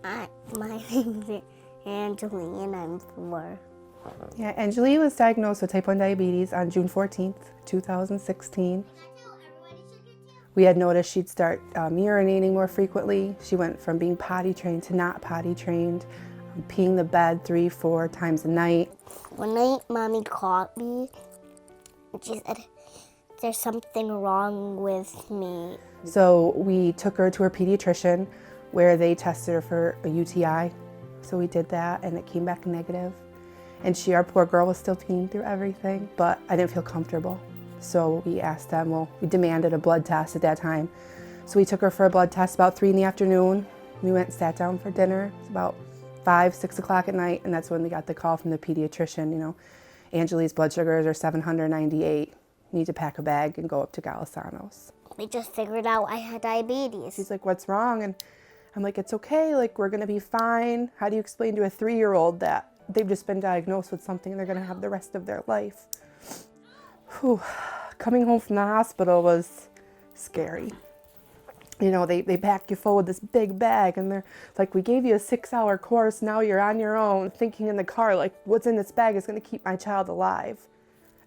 My name is Angeline and I'm 4. Yeah, Angeline was diagnosed with type 1 diabetes on June 14th, 2016. We had noticed she'd start urinating more frequently. She went from being potty trained to not potty trained, peeing the bed 3-4 times a night. One night, Mommy called me and she said, there's something wrong with me. So we took her to her pediatrician where they tested her for a UTI. So we did that and it came back negative. And our poor girl was still peeing through everything, but I didn't feel comfortable. So we asked them, we demanded a blood test at that time. So we took her for a blood test about 3 in the afternoon. We went and sat down for dinner. It's about 5, 6 o'clock at night, and that's when we got the call from the pediatrician, Angeli's blood sugars are 798. Need to pack a bag and go up to Galisanos. We just figured out I had diabetes. She's like, what's wrong? And I'm like, it's okay, we're gonna be fine. How do you explain to a 3-year-old that they've just been diagnosed with something and they're gonna have the rest of their life? Whew. Coming home from the hospital was scary. They pack you full with this big bag and they're like, we gave you a 6-hour course, now you're on your own, thinking in the car, what's in this bag is gonna keep my child alive?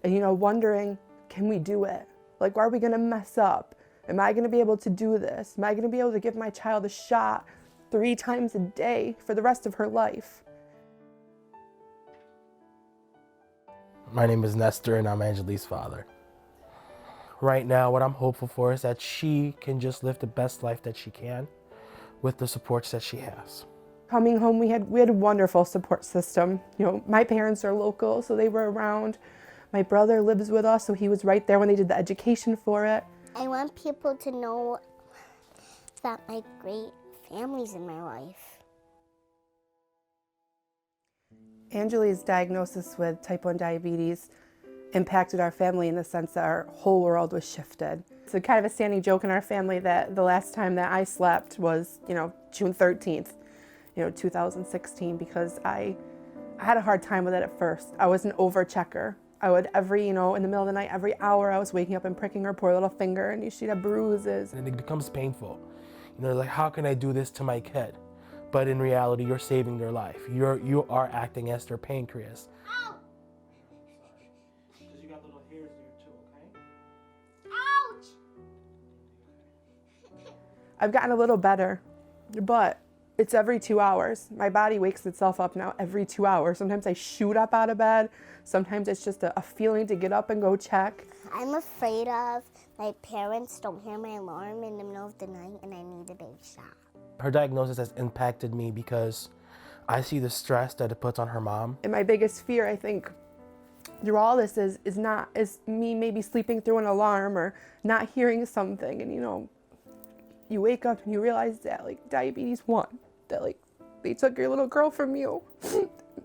And wondering, can we do it? Are we gonna mess up? Am I gonna be able to do this? Am I gonna be able to give my child a shot 3 times a day for the rest of her life? My name is Nestor and I'm Angeli's father. Right now, what I'm hopeful for is that she can just live the best life that she can with the supports that she has. Coming home, we had a wonderful support system. My parents are local, so they were around. My brother lives with us, so he was right there when they did the education for it. I want people to know that my great family's in my life. Angeli's diagnosis with type 1 diabetes impacted our family in the sense that our whole world was shifted. It's kind of a standing joke in our family that the last time that I slept was, June 13th, 2016, because I had a hard time with it at first. I was an over-checker. I would in the middle of the night, every hour I was waking up and pricking her poor little finger and she'd have bruises. And it becomes painful. How can I do this to my kid? But in reality, you're saving their life. You are acting as their pancreas. Ow! Because you got little hairs there too, okay? Ouch! I've gotten a little better, but it's every 2 hours. My body wakes itself up now every 2 hours. Sometimes I shoot up out of bed. Sometimes it's just a feeling to get up and go check. I'm afraid of my parents don't hear my alarm in the middle of the night and I need a big shot. Her diagnosis has impacted me because I see the stress that it puts on her mom. And my biggest fear, I think, through all this is me maybe sleeping through an alarm or not hearing something. And you wake up and you realize that diabetes won, that they took your little girl from you.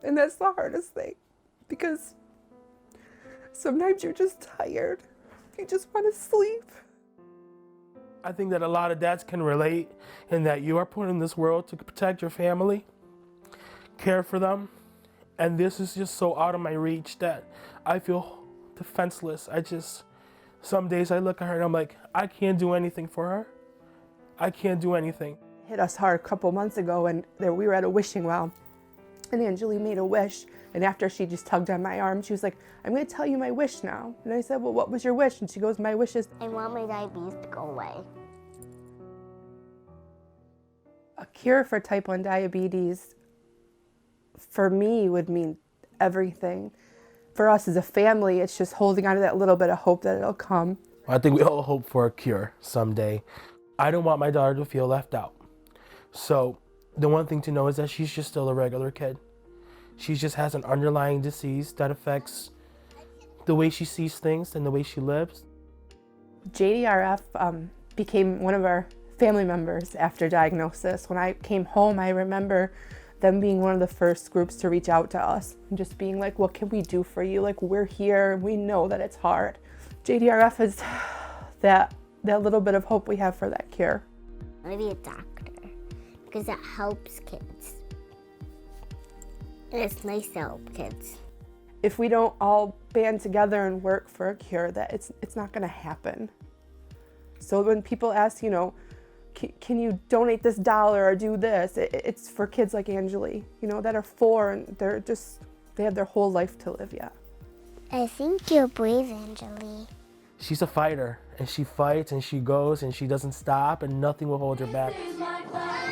And that's the hardest thing, because sometimes you're just tired. You just want to sleep. I think that a lot of dads can relate in that you are put in this world to protect your family, care for them, and this is just so out of my reach that I feel defenseless. Some days I look at her and I'm like, I can't do anything for her. I can't do anything. It hit us hard a couple months ago, and we were at a wishing well, and Angelique made a wish, and after she just tugged on my arm, she was like, I'm going to tell you my wish now. And I said, well, what was your wish? And she goes, my wish is, I want my diabetes to go away. a cure for type 1 diabetes, for me, would mean everything. For us as a family, it's just holding on to that little bit of hope that it'll come. I think we all hope for a cure someday. I don't want my daughter to feel left out. So the one thing to know is that she's just still a regular kid. She just has an underlying disease that affects the way she sees things and the way she lives. Jdrf became one of our family members after diagnosis. When I came home, I remember them being one of the first groups to reach out to us and just being like, what can we do for you? We're here, we know that it's hard. Jdrf is that little bit of hope we have for that cure. I want to be a doctor because that helps kids. And it's nice to help kids. If we don't all band together and work for a cure, that it's not going to happen. So when people ask, can can you donate this dollar or do this? It's for kids like Angeli, you know, that are 4 and they have their whole life to live yet. I think you're brave, Angeli. She's a fighter, and she fights and she goes and she doesn't stop, and nothing will hold her back. This is my fight.